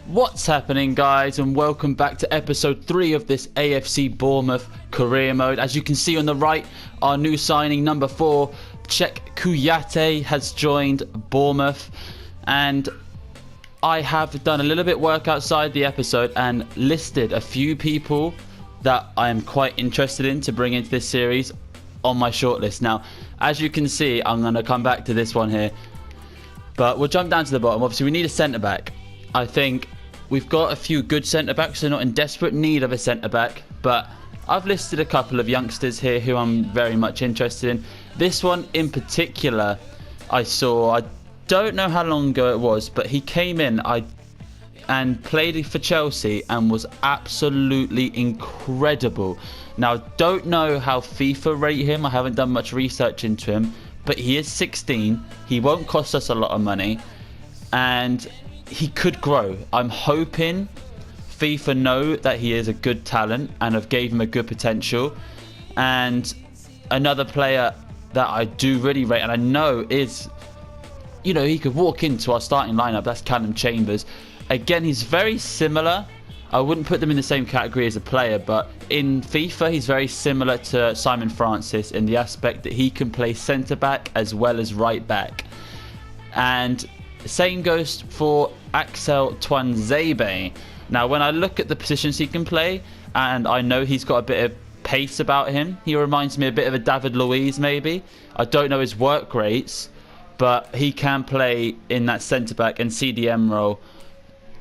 What's happening, guys, and welcome back to episode 3 of this AFC Bournemouth career mode. As you can see on the right, our new signing, number 4, Czech Kouyaté, has joined Bournemouth. And I have done a little bit work outside the episode and listed a few people that I am quite interested in to bring into this series on my shortlist. Now, as you can see, I'm going to come back to this one here, but we'll jump down to the bottom. Obviously, we need a centre-back. I think we've got a few good centre-backs, so not in desperate need of a centre-back, but I've listed a couple of youngsters here who I'm very much interested in. This one in particular, I don't know how long ago it was, but he came in and played for Chelsea and was absolutely incredible. Now, I don't know how FIFA rate him. I haven't done much research into him, but he is 16. He won't cost us a lot of money, and he could grow. I'm hoping FIFA know that he is a good talent and have gave him a good potential. And another player that I do really rate, and I know is, you know, he could walk into our starting lineup, that's Callum Chambers. Again, he's very similar. I wouldn't put them in the same category as a player, but in FIFA, he's very similar to Simon Francis in the aspect that he can play centre-back as well as right-back. And same goes for Axel Tuanzebe. Now, when I look at the positions he can play, and I know he's got a bit of pace about him, he reminds me a bit of a David Luiz, maybe. I don't know his work rates, but he can play in that centre-back and CDM role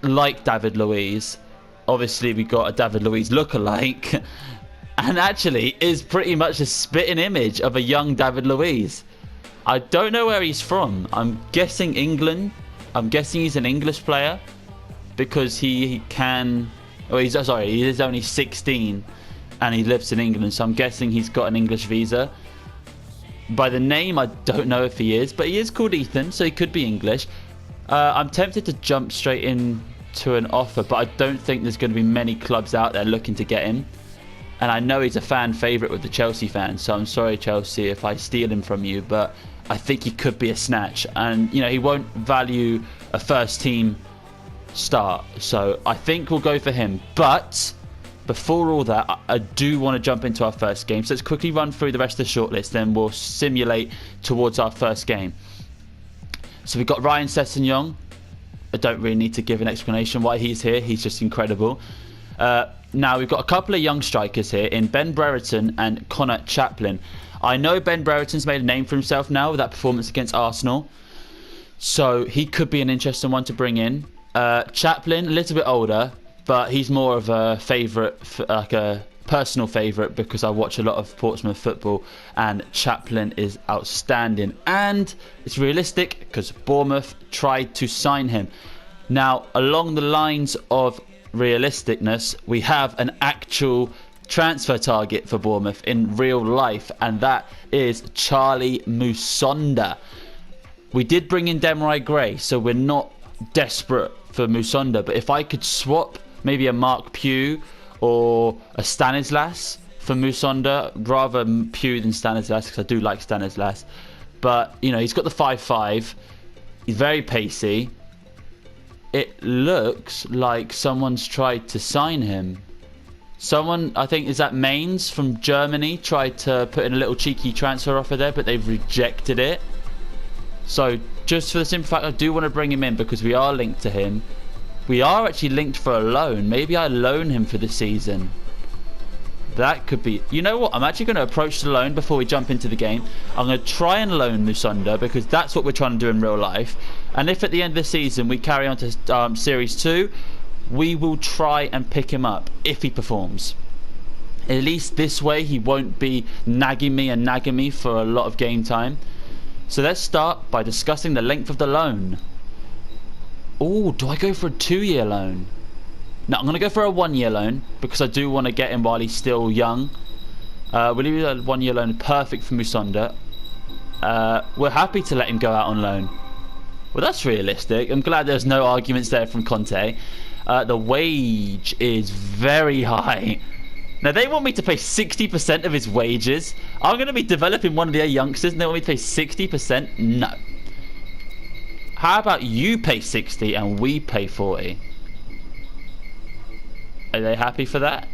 like David Luiz. Obviously, we got a David Luiz lookalike, and actually is pretty much a spitting image of a young David Luiz. I don't know where he's from. I'm guessing England. I'm guessing he's an English player because he is only 16 and he lives in England. So I'm guessing he's got an English visa. By the name, I don't know if he is, but he is called Ethan, so he could be English. I'm tempted to jump straight into an offer, but I don't think there's going to be many clubs out there looking to get him. And I know he's a fan favourite with the Chelsea fans, so I'm sorry, Chelsea, if I steal him from you, but I think he could be a snatch. And, you know, he won't value a first-team start, so I think we'll go for him. But before all that, I do want to jump into our first game. So let's quickly run through the rest of the shortlist, then we'll simulate towards our first game. So we've got Ryan Sessegnon. I don't really need to give an explanation why he's here. He's just incredible. Now, we've got a couple of young strikers here in Ben Brereton and Connor Chaplin. I know Ben Brereton's made a name for himself now with that performance against Arsenal, so he could be an interesting one to bring in. Chaplin, a little bit older, but he's more of a favourite, like a personal favourite, because I watch a lot of Portsmouth football, and Chaplin is outstanding. And it's realistic because Bournemouth tried to sign him. Now, along the lines of realisticness, we have an actual transfer target for Bournemouth in real life, and that is Charlie Musonda. We did bring in Demarai Gray, so we're not desperate for Musonda, but if I could swap maybe a Mark Pugh or a Stanislas for Musonda, rather Pugh than Stanislas, because I do like Stanislas, but you know, he's got the 5'5", he's very pacey. It looks like someone's tried to sign him. Someone, I think, is that Mainz from Germany, tried to put in a little cheeky transfer offer there, but they've rejected it. So, just for the simple fact, I do want to bring him in because we are linked to him. We are actually linked for a loan. Maybe I loan him for the season. That could be... You know what? I'm actually going to approach the loan before we jump into the game. I'm going to try and loan Musonda because that's what we're trying to do in real life. And if at the end of the season we carry on to Series 2, we will try and pick him up if he performs. At least this way he won't be nagging me for a lot of game time. So let's start by discussing the length of the loan. Oh, do I go for a 2-year loan? No, I'm going to go for a 1-year loan because I do want to get him while he's still young. We'll leave a 1-year loan, perfect for Musonda. We're happy to let him go out on loan. Well, that's realistic. I'm glad there's no arguments there from Conte. The wage is very high. Now, they want me to pay 60% of his wages. I'm going to be developing one of their youngsters and they want me to pay 60%? No. How about you pay 60 and we pay 40? Are they happy for that?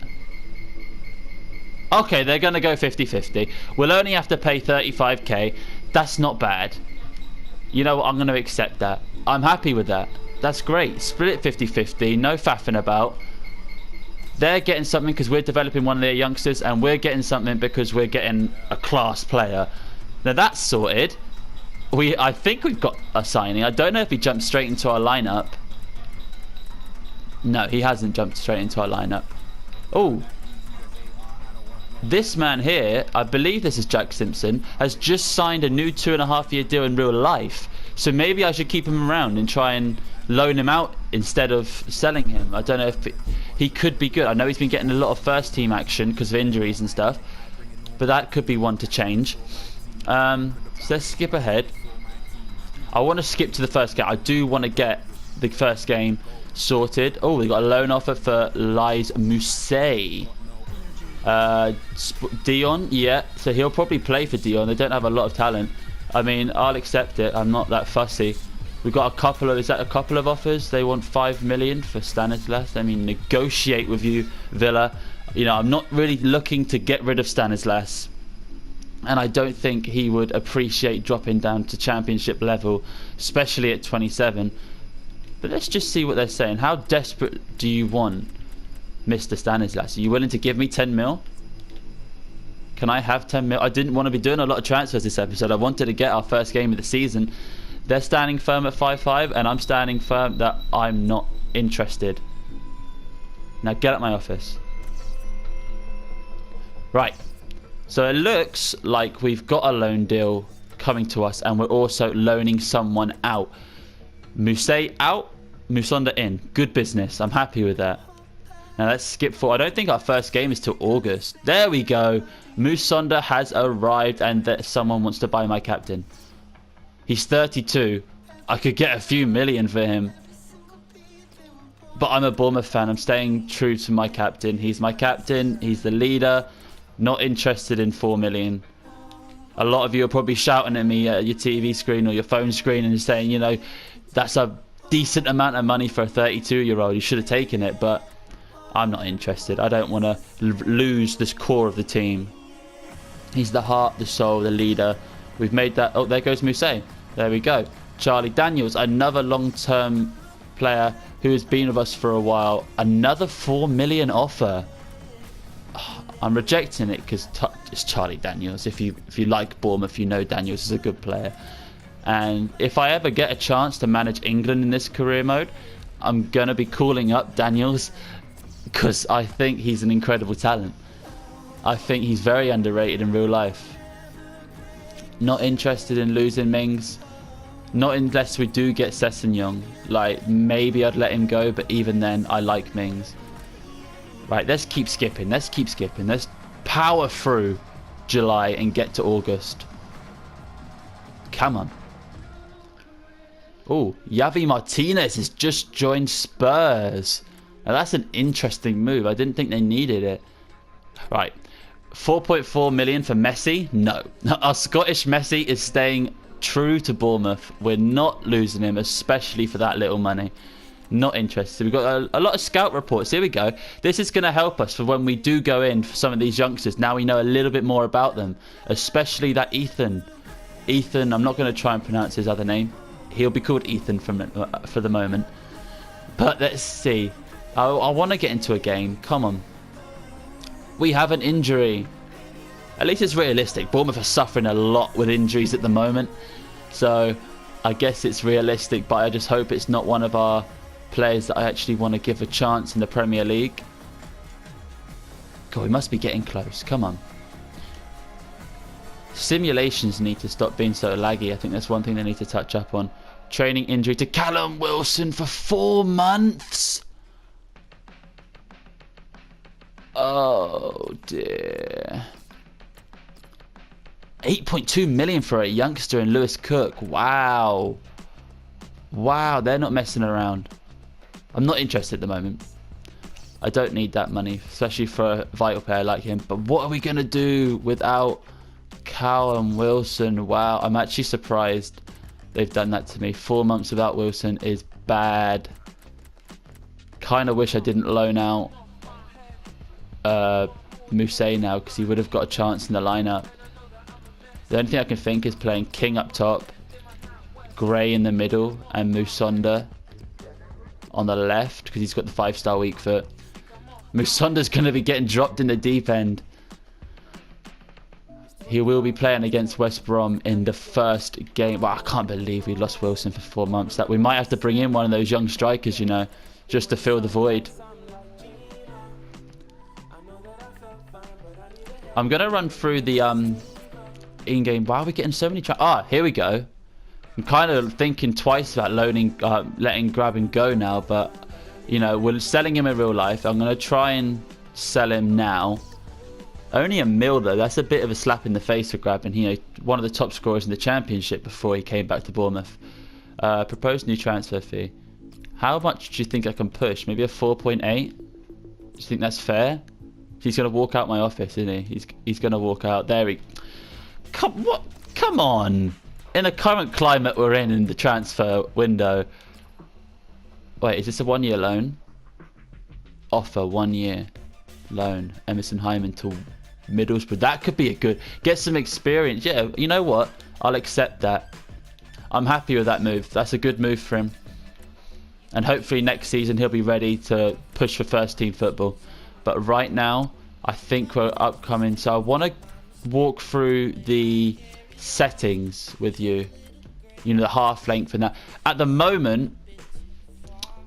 Okay, they're going to go 50-50. We'll only have to pay 35k. That's not bad. You know what? I'm going to accept that. I'm happy with that. That's great. Split it 50-50. No faffing about. They're getting something because we're developing one of their youngsters, and we're getting something because we're getting a class player. Now that's sorted. I think we've got a signing. I don't know if he jumped straight into our lineup. No, he hasn't jumped straight into our lineup. Oh. This man here, I believe this is Jack Simpson, has just signed a new 2.5-year deal in real life. So maybe I should keep him around and try and loan him out instead of selling him. I don't know if he could be good. I know he's been getting a lot of first team action because of injuries and stuff. But that could be one to change. So let's skip ahead. I want to skip to the first game. I do want to get the first game sorted. Oh, we got a loan offer for Lies Mousset. Dion, yeah, so he'll probably play for Dion. They don't have a lot of talent. I mean, I'll accept it. I'm not that fussy. We've got a couple of, is that a couple of offers? They want 5 million for Stanislas. I mean, negotiate with you, Villa. You know, I'm not really looking to get rid of Stanislas, and I don't think he would appreciate dropping down to championship level, especially at 27. But let's just see what they're saying. How desperate do you want Mr. Stanislas? Are you willing to give me 10 mil? Can I have 10 mil? I didn't want to be doing a lot of transfers this episode. I wanted to get our first game of the season. They're standing firm at 5-5, and I'm standing firm that I'm not interested. Now get at my office. Right. So it looks like we've got a loan deal coming to us, and we're also loaning someone out. Mousset out, Musonda in. Good business. I'm happy with that. Now let's skip forward. I don't think our first game is till August. There we go. Musonda has arrived, and that someone wants to buy my captain. He's 32. I could get a few million for him. But I'm a Bournemouth fan. I'm staying true to my captain. He's my captain. He's the leader. Not interested in 4 million. A lot of you are probably shouting at me at your TV screen or your phone screen and saying, you know, that's a decent amount of money for a 32-year-old. You should have taken it, but I'm not interested. I don't want to lose this core of the team. He's the heart, the soul, the leader. We've made that. Oh, there goes Mousset. There we go. Charlie Daniels, another long-term player who has been with us for a while. Another 4 million offer. I'm rejecting it because it's Charlie Daniels. If you like Bournemouth, you know Daniels is a good player. And if I ever get a chance to manage England in this career mode, I'm going to be calling up Daniels because I think he's an incredible talent. I think he's very underrated in real life. Not interested in losing Mings. Not unless we do get Sessegnon. Like, maybe I'd let him go, but even then, I like Mings. Right, let's keep skipping. Let's keep skipping. Let's power through July and get to August. Come on. Oh, Javi Martinez has just joined Spurs. Now, that's an interesting move. I didn't think they needed it. Right. 4.4 million for Messi? No. Our Scottish Messi is staying true to Bournemouth. We're not losing him, especially for that little money. Not interested. We've got a lot of scout reports. Here we go. This is going to help us for when we do go in for some of these youngsters. Now we know a little bit more about them, especially that Ethan. Ethan, I'm not going to try and pronounce his other name. He'll be called Ethan for the moment. But let's see. I want to get into a game. Come on. We have an injury. At least it's realistic. Bournemouth are suffering a lot with injuries at the moment. So I guess it's realistic, but I just hope it's not one of our players that I actually want to give a chance in the Premier League. God, we must be getting close. Come on. Simulations need to stop being so laggy. I think that's one thing they need to touch up on. Training injury to Callum Wilson for 4 months. Oh dear. 8.2 million for a youngster in Lewis Cook. Wow. Wow, they're not messing around. I'm not interested at the moment. I don't need that money, especially for a vital player like him. But what are we going to do without Callum Wilson? Wow, I'm actually surprised they've done that to me. 4 months without Wilson is bad. Kind of wish I didn't loan out Mousset now, because he would have got a chance in the lineup. The only thing I can think is playing King up top, Gray in the middle, and Musonda on the left, because he's got the 5-star weak foot. Musonda's going to be getting dropped in the deep end. He will be playing against West Brom in the first game. Well, I can't believe we lost Wilson for 4 months. That we might have to bring in one of those young strikers, you know, just to fill the void. I'm going to run through the in-game. Why are we getting so many here we go. I'm kind of thinking twice about letting Grab and go now, but, you know, we're selling him in real life. I'm going to try and sell him now. Only $1 million though. That's a bit of a slap in the face for Grab, and, you know, one of the top scorers in the Championship before he came back to Bournemouth. Proposed new transfer fee. How much do you think I can push? Maybe a 4.8? Do you think that's fair? He's going to walk out my office, isn't he? He's going to walk out. There he... Come on! In the current climate we're in the transfer window... Wait, is this a 1-year loan? Offer 1-year loan. Emerson Hyman to Middlesbrough. That could be a good... Get some experience. Yeah, you know what? I'll accept that. I'm happy with that move. That's a good move for him. And hopefully next season he'll be ready to push for first team football. But right now, I think we're upcoming. So I want to walk through the settings with you. You know, the half length and that. At the moment,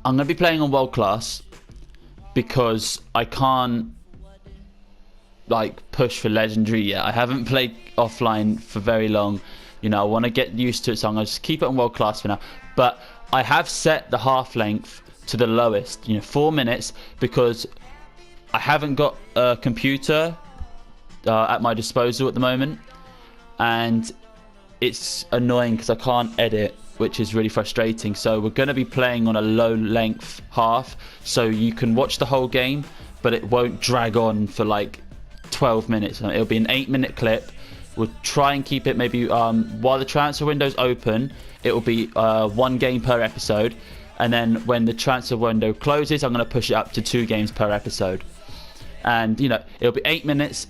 I'm going to be playing on world class because I can't like push for legendary yet. I haven't played offline for very long. You know, I want to get used to it, so I'm going to just keep it on world class for now. But I have set the half length to the lowest, you know, 4 minutes, because I haven't got a computer at my disposal at the moment, and it's annoying because I can't edit, which is really frustrating. So we're going to be playing on a low length half, so you can watch the whole game, but it won't drag on for like 12 minutes. It'll be an 8-minute clip. We'll try and keep it maybe while the transfer window's open, it will be 1 game per episode, and then when the transfer window closes, I'm going to push it up to 2 games per episode. And, you know, it'll be 8 minutes,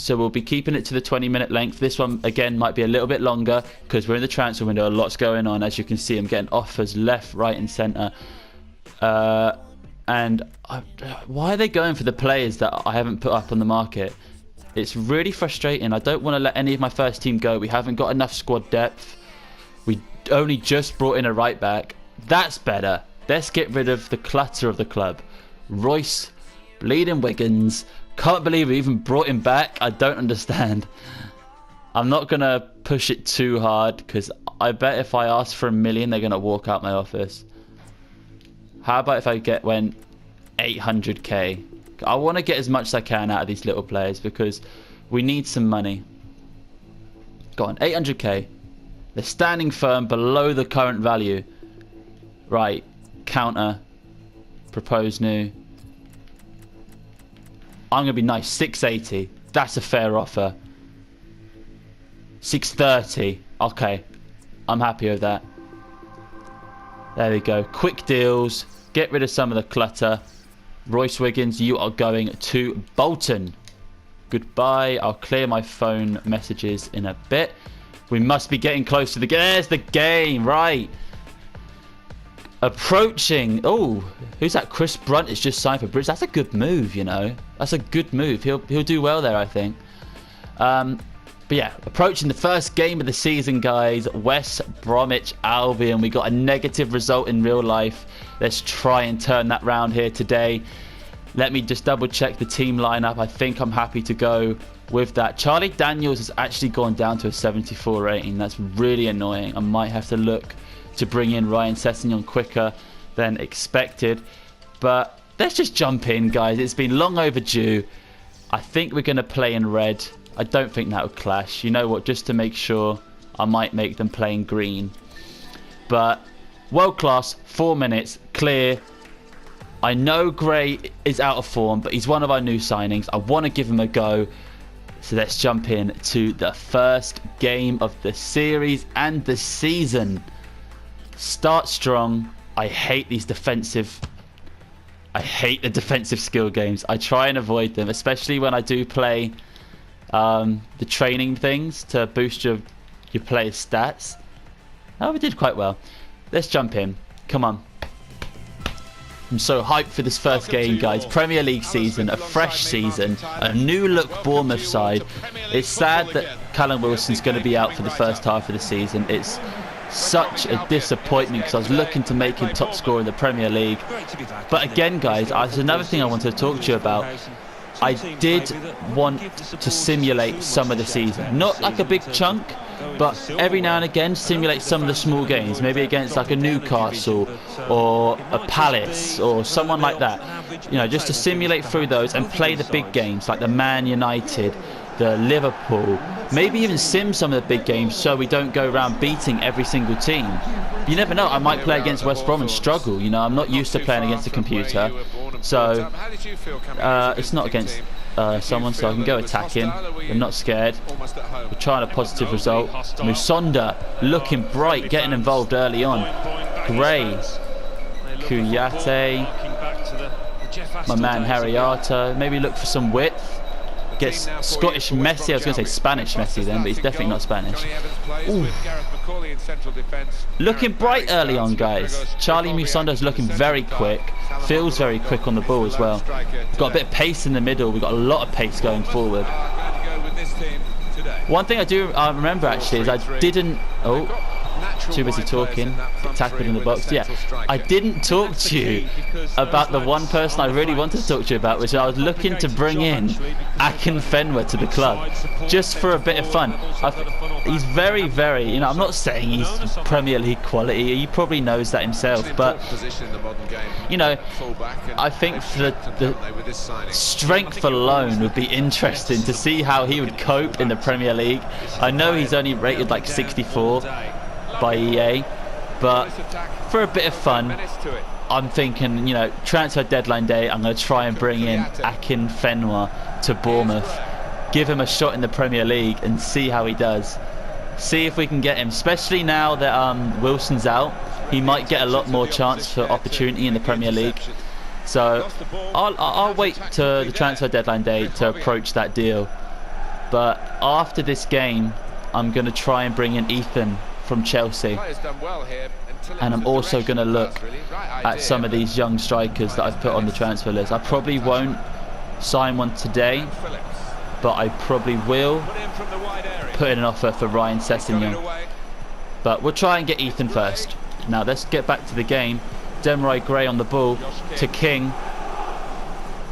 so we'll be keeping it to the 20-minute length. This one, again, might be a little bit longer because we're in the transfer window. A lot's going on. As you can see, I'm getting offers left, right, and centre. Why are they going for the players that I haven't put up on the market? It's really frustrating. I don't want to let any of my first team go. We haven't got enough squad depth. We only just brought in a right back. That's better. Let's get rid of the clutter of the club. Royce... Bleeding Wiggins. Can't believe we even brought him back. I don't understand. I'm not going to push it too hard because I bet if I ask for $1 million, they're going to walk out my office. How about if I went 800k? I want to get as much as I can out of these little players because we need some money. Go on, 800k. They're standing firm below the current value. Right, counter. Propose new. I'm going to be nice. 680. That's a fair offer. 630. Okay. I'm happy with that. There we go. Quick deals. Get rid of some of the clutter. Royce Wiggins, you are going to Bolton. Goodbye. I'll clear my phone messages in a bit. We must be getting close to the game. There's the game. Right. Approaching. Oh, who's that? Chris Brunt is just signed for Brits. That's a good move, you know. That's a good move. He'll do well there, I think. But yeah, approaching the first game of the season, guys. West Bromwich Albion. We got a negative result in real life. Let's try and turn that round here today. Let me just double check the team lineup. I think I'm happy to go with that. Charlie Daniels has actually gone down to a 74 rating. That's really annoying. I might have to look to bring in Ryan Sessegnon quicker than expected. But let's just jump in, guys. It's been long overdue. I think we're going to play in red. I don't think that would clash. You know what? Just to make sure, I might make them play in green. But world class, 4 minutes, clear. I know Gray is out of form, but he's one of our new signings. I want to give him a go. So let's jump in to the first game of the series and the season. Start strong. I hate these defensive I hate the defensive skill games. I try and avoid them, especially when I do play the training things to boost your player's stats. Oh, we did quite well. Let's jump in. Come on. I'm so hyped for this first game, guys. Premier League season, a fresh season, a new look Bournemouth side. It's sad that Callum Wilson's going to be out for the first half of the season. It's such a disappointment because I was looking to make him top scorer in the Premier League. But again, guys, there's another thing I wanted to talk to you about. I did want to simulate some of the season. Not like a big chunk, but every now and again simulate some of the small games. Maybe against like a Newcastle or a Palace or someone like that. You know, just to simulate through those and play the big games like the Man United, the Liverpool. Maybe even sim some of the big games so we don't go around beating every single team. You never know, I might play against West Brom and struggle. You know, I'm not used to playing against a computer. So it's not against someone, so I can go attacking. I'm not scared. We're trying a positive result. Musonda looking bright, getting involved early on. Gray, Kouyaté, my man Harriata. Maybe look for some width. Gets Scottish Messi. I was going to say Spanish Messi then, but he's definitely not Spanish. Ooh. Looking bright early on, guys. Charlie Musonda's looking very quick. Feels very quick on the ball as well. Got a bit of pace in the middle. We've got a lot of pace going forward. One thing I do remember actually is I didn't... Oh, too busy talking. Get tackled in the box. Yeah, I didn't talk to you about the one person I really wanted to talk to you about, which I was looking to bring in Akinfenwa to the club, just for a bit of fun. He's very, very, you know, I'm not saying he's Premier League quality, he probably knows that himself, but, you know, I think the strength alone would be interesting to see how he would cope in the Premier League. I know he's only rated like 64 by EA, but for a bit of fun, I'm thinking, you know, transfer deadline day, I'm going to try and bring in Akinfenwa to Bournemouth, give him a shot in the Premier League and see how he does. See if we can get him, especially now that Wilson's out. He might get a lot more chance for opportunity in the Premier League. So I'll wait to the transfer deadline day to approach that deal. But after this game, I'm going to try and bring in Ethan from Chelsea, and I'm also going to look at some of these young strikers that I've put on the transfer list. I probably won't sign one today, but I probably will put in an offer for Ryan Sessegnon. But we'll try and get Ethan first. Now let's get back to the game. Demarai Gray on the ball to King.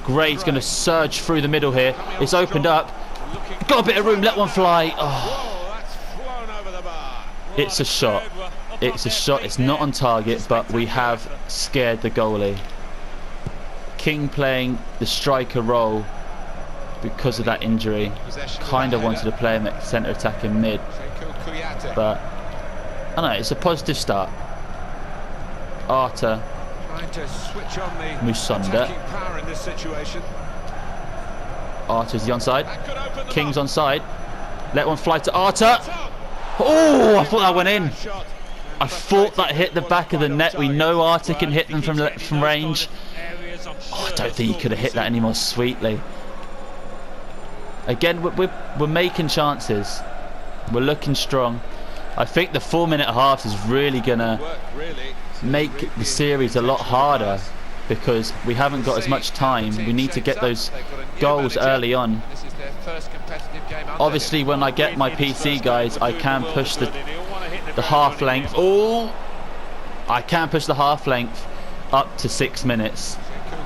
Gray's going to surge through the middle here. It's opened up. Got a bit of room, let one fly. Oh. It's a shot. It's a shot. It's not on target, but we have scared the goalie. King playing the striker role because of that injury. Kind of wanted to play him at centre attack in mid, but I don't know. It's a positive start. Arta, Musonda. Arta's the onside. King's onside. Let one fly to Arta. Oh, I thought that went in. I thought that hit the back of the net. We know Arta can hit them from range. Oh, I don't think he could have hit that any more sweetly. Again, we're making chances. We're looking strong. I think the 4-minute halves is really going to make the series a lot harder because we haven't got as much time. We need to get those goals early on. Obviously, when I get my PC, guys, I can push the half length. Oh, I can push the half length up to 6 minutes,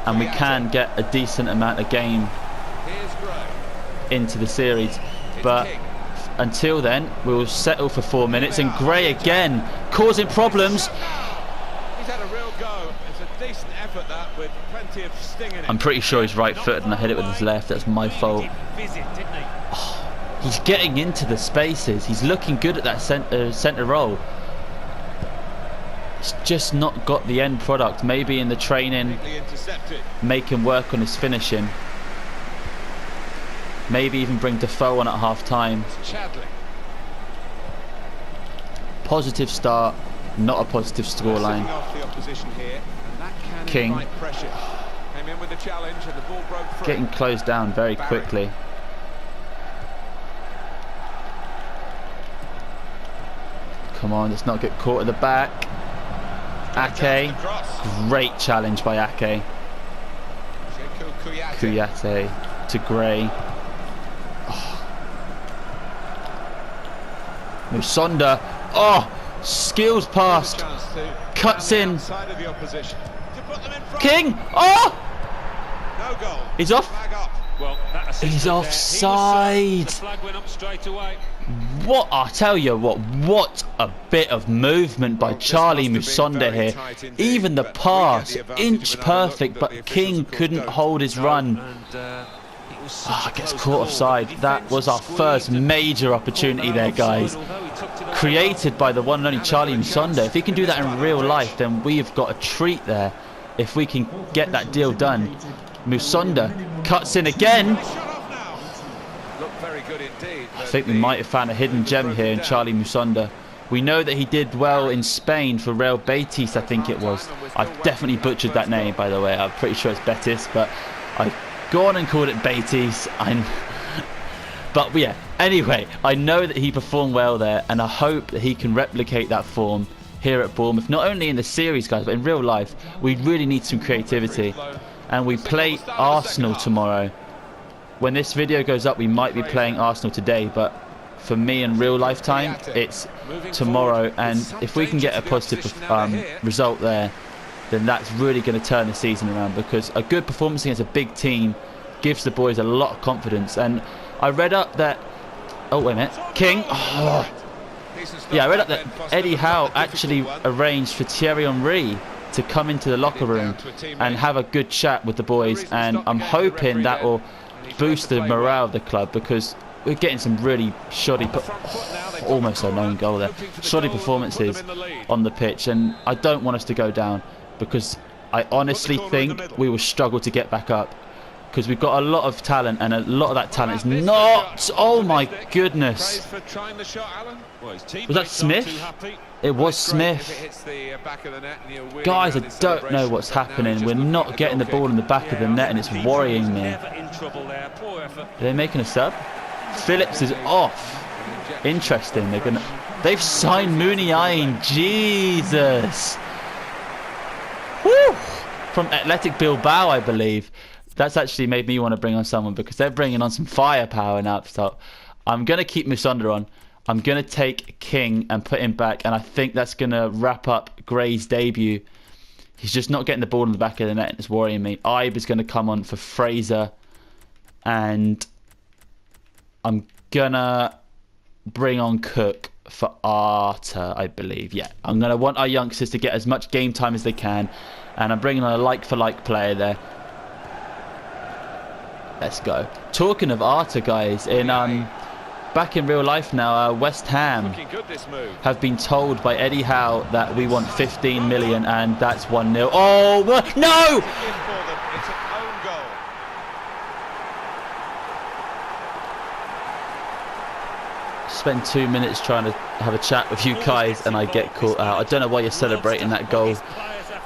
and we can get a decent amount of game into the series. But until then, we'll settle for 4 minutes. And Gray again causing problems. I'm pretty sure he's right-footed and I hit it with his left. That's my fault. Oh, he's getting into the spaces. He's looking good at that centre role. He's just not got the end product. Maybe in the training, make him work on his finishing. Maybe even bring Defoe on at half-time. Positive start, not a positive scoreline. King. Came in with the challenge and the ball broke free. Getting closed down very quickly. Come on, let's not get caught at the back. Ake. Great challenge by Ake. Kouyaté to Gray. Oh. Musonda. Oh, skills past. Cuts in. King. Oh! No goal. He's off. Well, he's offside. What, I tell you what a bit of movement by Charlie Musonda here. Even the pass, inch perfect, but King couldn't hold his run. Gets caught offside. That was our first major opportunity there, guys. Created by the one and only Charlie Musonda. If he can do that in real life, then we've got a treat there. If we can get that deal done. Musonda cuts in again. I think we might have found a hidden gem here in Charlie Musonda. We know that he did well in Spain for Real Betis, I think it was. I've definitely butchered that name, by the way. I'm pretty sure it's Betis, but I've gone and called it Betis. But yeah, anyway, I know that he performed well there, and I hope that he can replicate that form here at Bournemouth. Not only in the series, guys, but in real life. We really need some creativity. And we play Arsenal tomorrow. When this video goes up, we might be playing Arsenal today, but for me in real lifetime, it's tomorrow. And if we can get a positive result there, then that's really going to turn the season around, because a good performance against a big team gives the boys a lot of confidence. And I read up that... Oh, wait a minute. King. Oh. Yeah, I read up that Eddie Howe actually arranged for Thierry Henry to come into the locker room and have a good chat with the boys, and I'm hoping that will boost the morale of the club, because we're getting some really shoddy, almost a known goal there, shoddy performances on the pitch, and I don't want us to go down, because I honestly think we will struggle to get back up, because we've got a lot of talent, and a lot of that talent is not... Oh my goodness. Was that Smith? It was Smith. Guys, I don't know what's happening. We're not getting the ball in the back of the net, and it's worrying me. Are they making a sub? Phillips is off. Interesting. They've signed Muniain. Jesus. Woo! From Athletic Bilbao, I believe. That's actually made me want to bring on someone, because they're bringing on some firepower now. So I'm going to keep Musonda on. I'm going to take King and put him back, and I think that's going to wrap up Gray's debut. He's just not getting the ball in the back of the net, and it's worrying me. Ibe is going to come on for Fraser, and I'm going to bring on Cook for Arta, I believe. Yeah, I'm going to want our youngsters to get as much game time as they can, and I'm bringing on a like-for-like player there. Let's go. Talking of Arta, guys, back in real life now, West Ham have been told by Eddie Howe that we want 15 million, and that's 1-0. Oh, no! Spend 2 minutes trying to have a chat with you guys, and I get caught out. I don't know why you're celebrating that goal.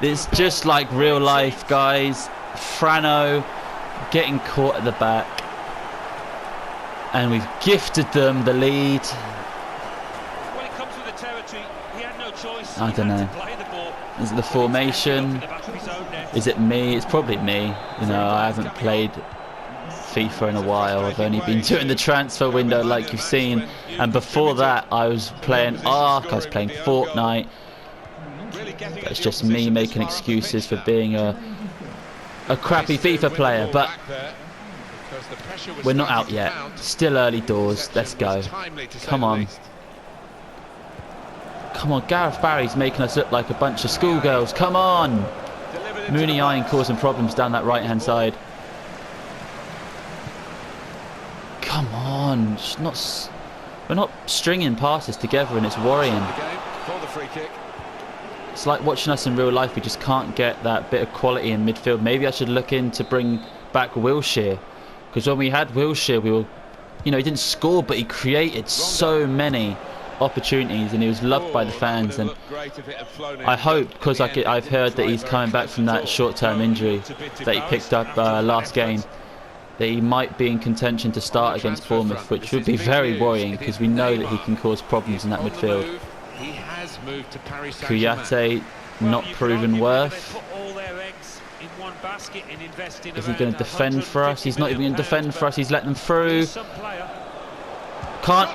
It's just like real life, guys. Frano getting caught at the back. And we've gifted them the lead. When it comes to the territory, he had no choice. I don't know. Is it the formation? Is it me? It's probably me. You know, I haven't played FIFA in a while. I've only been doing the transfer window, like you've seen. And before that, I was playing Ark. I was playing Fortnite. But it's just me making excuses for being a crappy FIFA player. But we're not out yet. Still early doors. Let's go. Come on. Come on. Gareth Barry's making us look like a bunch of schoolgirls. Come on. Muniain causing problems down that right-hand side. Come on. We're not stringing passes together, and it's worrying. It's like watching us in real life. We just can't get that bit of quality in midfield. Maybe I should look in to bring back Wilshere. Because when we had Wilshere, we were, you know, he didn't score, but he created so many opportunities, and he was loved by the fans. And I hope, because I've heard that he's coming back from that short-term injury that he picked up last game, that he might be in contention to start against Bournemouth, which would be very worrying because we know that he can cause problems in that midfield. Kouyaté, not proven worth. Is he going to defend for us? He's not even going to defend for us. He's let them through. Can't.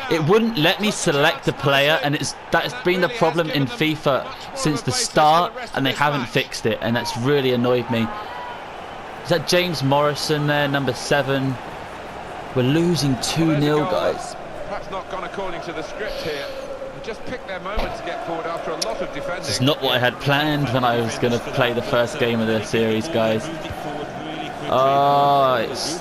It wouldn't let me select a player, and that has been the problem in FIFA since the start, and they haven't fixed it, and that's really annoyed me. Is that James Morrison there, number 7? We're losing 2-0, guys. Perhaps not gone according to the script here. Just picked their moment to get forward after a lot of defending. It's not what I had planned when I was going to play the first game of the series, guys. Oh, it's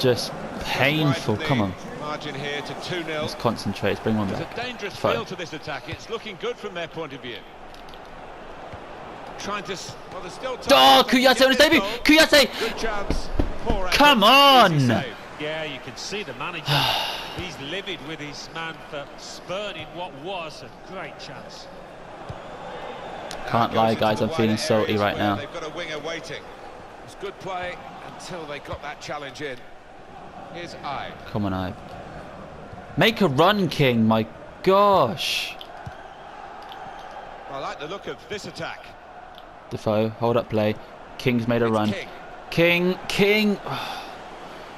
just painful. Come on. Let's concentrate. Let's bring one back. There's a dangerous feel to this attack. It's looking good from their point of view. Trying to. Well, there's still time. Oh, Kouyaté on his debut. Kouyaté. Good chance. Come on. Yeah, you can see the manager. He's livid with his man for spurning what was a great chance. Can't lie, guys. I'm feeling salty right now. They've got a winger waiting. It's good play until they got that challenge in. Here's Ibe. Come on, Ibe. Make a run, King. My gosh. I like the look of this attack. Defoe, hold up play. King's made a run. King.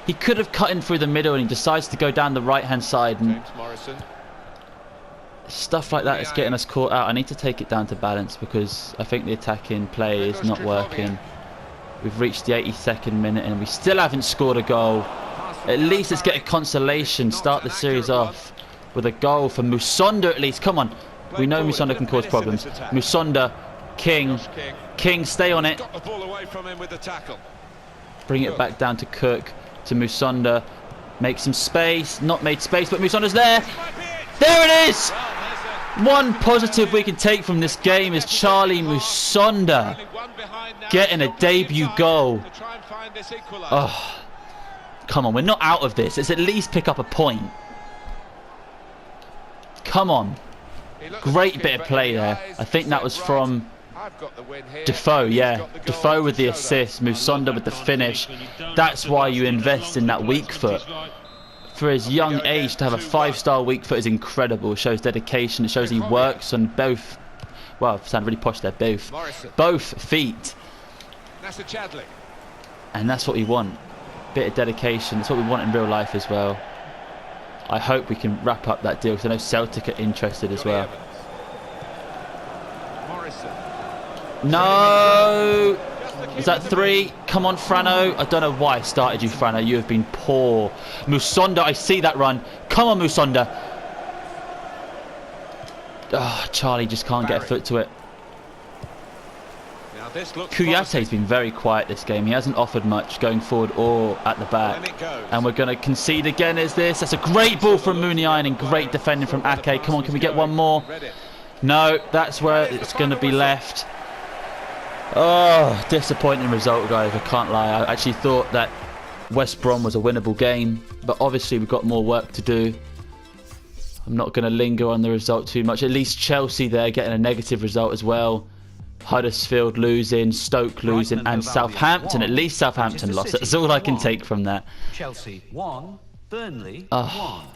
He could have cut in through the middle, and he decides to go down the right-hand side. And James Morrison. Stuff like that is getting us caught out. I need to take it down to balance because I think the attacking play is not working. We've reached the 82nd minute and we still haven't scored a goal. At least let's get a consolation. Start the series off with a goal for Musonda at least. Come on. We know Musonda can cause problems. Musonda, King, stay on it. Got the ball away from him with the tackle. Bring it back down to Cook, to Musonda. Make some space. Not made space, but Musonda's there. There it is! One positive we can take from this game is Charlie Musonda getting a debut goal. Oh, come on, we're not out of this. Let's at least pick up a point. Come on. Great bit of play there. I think that was from Defoe, yeah. Defoe with the assist, Musonda with the finish. That's why you invest in that weak foot. For his young age to have a 5-star weak foot is incredible. It shows dedication. It shows he works on both. Well, I sound really posh there. Both feet. And that's what we want. Bit of dedication. That's what we want in real life as well. I hope we can wrap up that deal because I know Celtic are interested as well. No! Is that 3? Come on, Frano. I don't know why I started you, Frano. You have been poor. Musonda, I see that run. Come on, Musonda. Oh, Charlie just can't get a foot to it. Kouyaté's been very quiet this game. He hasn't offered much going forward or at the back. And we're going to concede again, is this? That's a great ball from Muniain and great defending from Ake. Come on, can we get one more? No, that's where it's going to be left. Oh, disappointing result, guys. I can't lie. I actually thought that West Brom was a winnable game, but obviously we've got more work to do. I'm not going to linger on the result too much. At least Chelsea there getting a negative result as well. Huddersfield losing, Stoke losing, and Southampton. At least Southampton lost. That's all I can take from that. Chelsea 1, Burnley 1.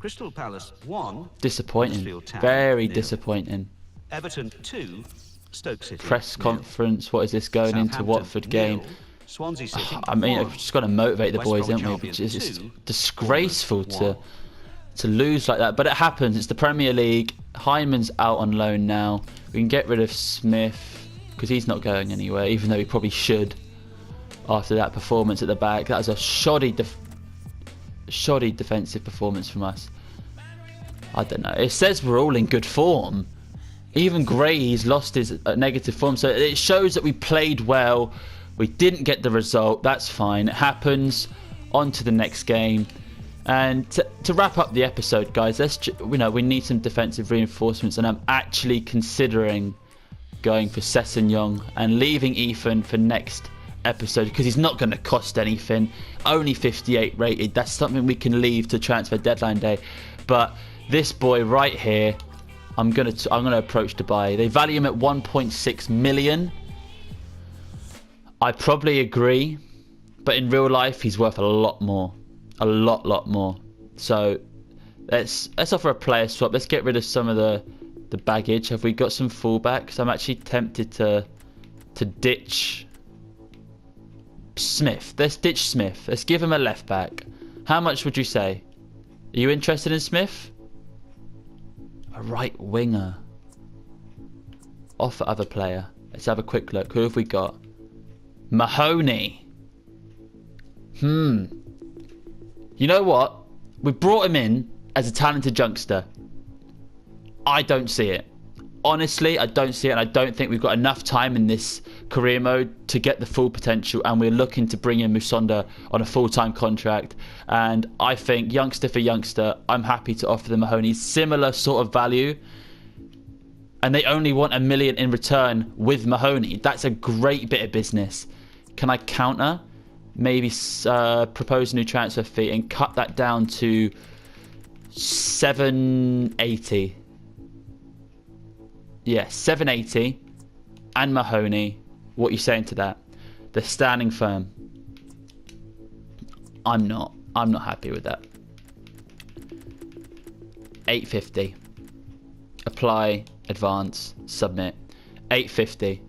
Crystal Palace 1. Disappointing. Very disappointing. Everton 2. Stoke City. Press conference. What is this going into Watford game? Swansea City. I mean, I've just got to motivate the boys, don't we? It's disgraceful to lose like that, but it happens. It's the Premier League. Hyman's out on loan now. We can get rid of Smith because he's not going anywhere, even though he probably should. After that performance at the back, that was a shoddy defensive performance from us. I don't know. It says we're all in good form. Even Gray's lost his negative form, so it shows that we played well. We didn't get the result. That's fine. It happens. On to the next game. And to wrap up the episode, guys, we need some defensive reinforcements, and I'm actually considering going for Sessegnon and leaving Ethan for next episode because he's not going to cost anything. Only 58 rated. That's something we can leave to transfer deadline day. But this boy right here, I'm gonna approach Dubai. They value him at 1.6 million. I probably agree, but in real life he's worth a lot more, a lot more. So let's offer a player swap. Let's get rid of some of the baggage. Have we got some fullbacks? I'm actually tempted to ditch Smith. Let's ditch Smith. Let's give him a left back. How much would you say? Are you interested in Smith? A right winger. Offer other player. Let's have a quick look. Who have we got? Mahoney. You know what? We brought him in as a talented youngster. I don't see it. Honestly, I don't see it, and I don't think we've got enough time in this career mode to get the full potential, and we're looking to bring in Musonda on a full-time contract. And I think youngster for youngster, I'm happy to offer the Mahoney similar sort of value, and they only want $1 million in return with Mahoney. That's a great bit of business. Can I counter? Maybe propose a new transfer fee and cut that down to 780. Yeah, 780 and Mahoney. What are you saying to that? They're standing firm. I'm not happy with that. 850. Apply, advance, submit. 850.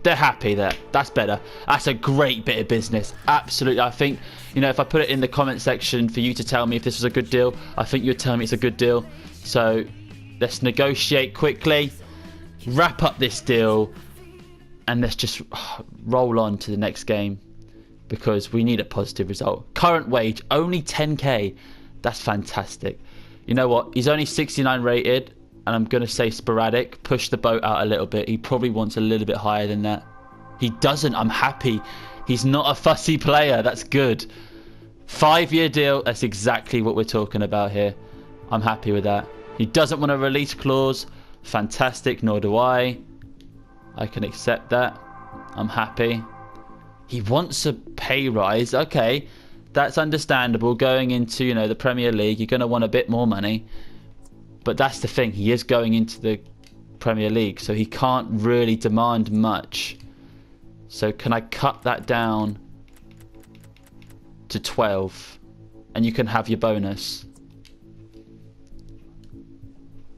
They're happy there. That's better. That's a great bit of business. Absolutely. I think, you know, if I put it in the comment section for you to tell me if this was a good deal, I think you'd tell me it's a good deal. So let's negotiate quickly, wrap up this deal, and let's just roll on to the next game because we need a positive result. Current wage, only 10k. That's fantastic. You know what? He's only 69 rated, and I'm going to say sporadic. Push the boat out a little bit. He probably wants a little bit higher than that. He doesn't. I'm happy. He's not a fussy player. That's good. 5-year deal. That's exactly what we're talking about here. I'm happy with that. He doesn't want a release clause. Fantastic, nor do I. I can accept that. I'm happy. He wants a pay rise. Okay, that's understandable. Going into, you know, the Premier League, you're going to want a bit more money. But that's the thing. He is going into the Premier League, so he can't really demand much. So can I cut that down to 12? And you can have your bonus.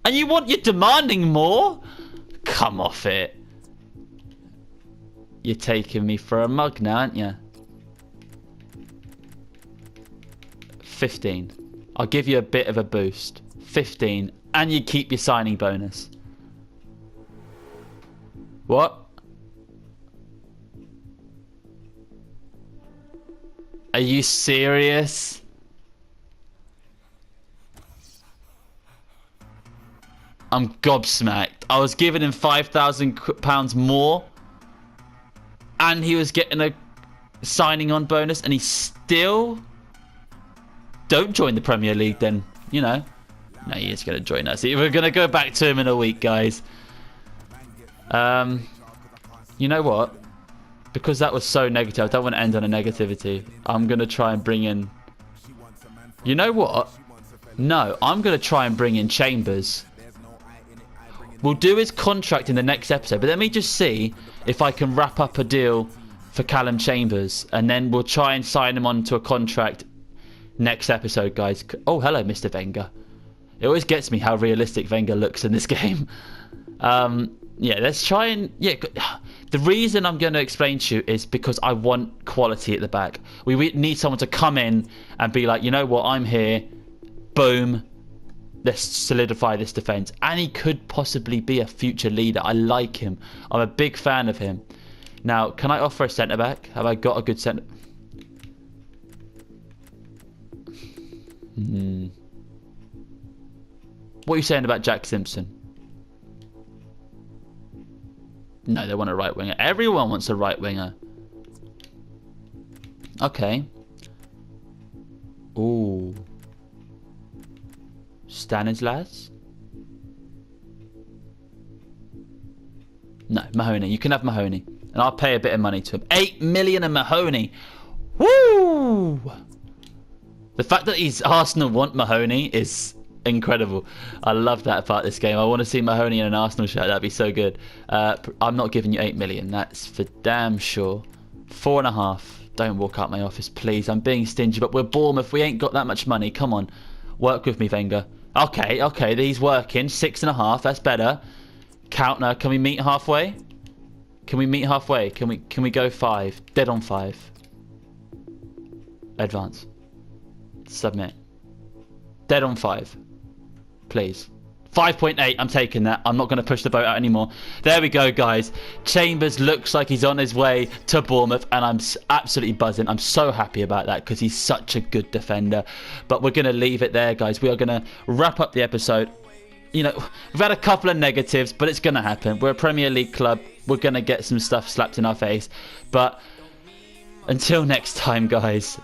And you're demanding more? Come off it. You're taking me for a mug now, aren't you? 15. I'll give you a bit of a boost. 15. And you keep your signing bonus. What? Are you serious? I'm gobsmacked. I was giving him £5,000 more, and he was getting a signing on bonus, and he still don't join the Premier League. Then, you know, no, he is going to join us. We're going to go back to him in a week, guys. You know what? Because that was so negative, I don't want to end on a negativity. I'm going to try and bring in... You know what? No, I'm going to try and bring in Chambers. We'll do his contract in the next episode, but let me just see if I can wrap up a deal for Callum Chambers, and then we'll try and sign him onto a contract next episode, guys. Oh, hello, Mr. Wenger. It always gets me how realistic Wenger looks in this game. Yeah, let's try and... Yeah, the reason I'm going to explain to you is because I want quality at the back. We need someone to come in and be like, you know what, I'm here. Boom. Let's solidify this defence. And he could possibly be a future leader. I like him. I'm a big fan of him. Now, can I offer a centre-back? Have I got a good centre... What are you saying about Jack Simpson? No, they want a right winger. Everyone wants a right winger. Okay. Ooh. Stanislas? No, Mahoney. You can have Mahoney. And I'll pay a bit of money to him. 8 million and Mahoney. Woo! The fact that Arsenal want Mahoney is incredible. I love that about this game. I want to see Mahoney in an Arsenal shirt. That'd be so good. I'm not giving you 8 million. That's for damn sure. 4.5. Don't walk out my office, please. I'm being stingy, but we're Bournemouth. We ain't got that much money. Come on. Work with me, Wenger. Okay, he's working. 6.5. That's better. Counter. Can we meet halfway? Can we meet halfway? Can we go 5? Dead on 5. Advance. Submit. Dead on 5. Please. 5.8. I'm taking that. I'm not going to push the boat out anymore. There we go, guys. Chambers looks like he's on his way to Bournemouth, and I'm absolutely buzzing. I'm so happy about that because he's such a good defender. But we're going to leave it there, guys. We are going to wrap up the episode. You know, we've had a couple of negatives, but it's going to happen. We're a Premier League club. We're going to get some stuff slapped in our face. But until next time, guys,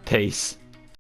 peace.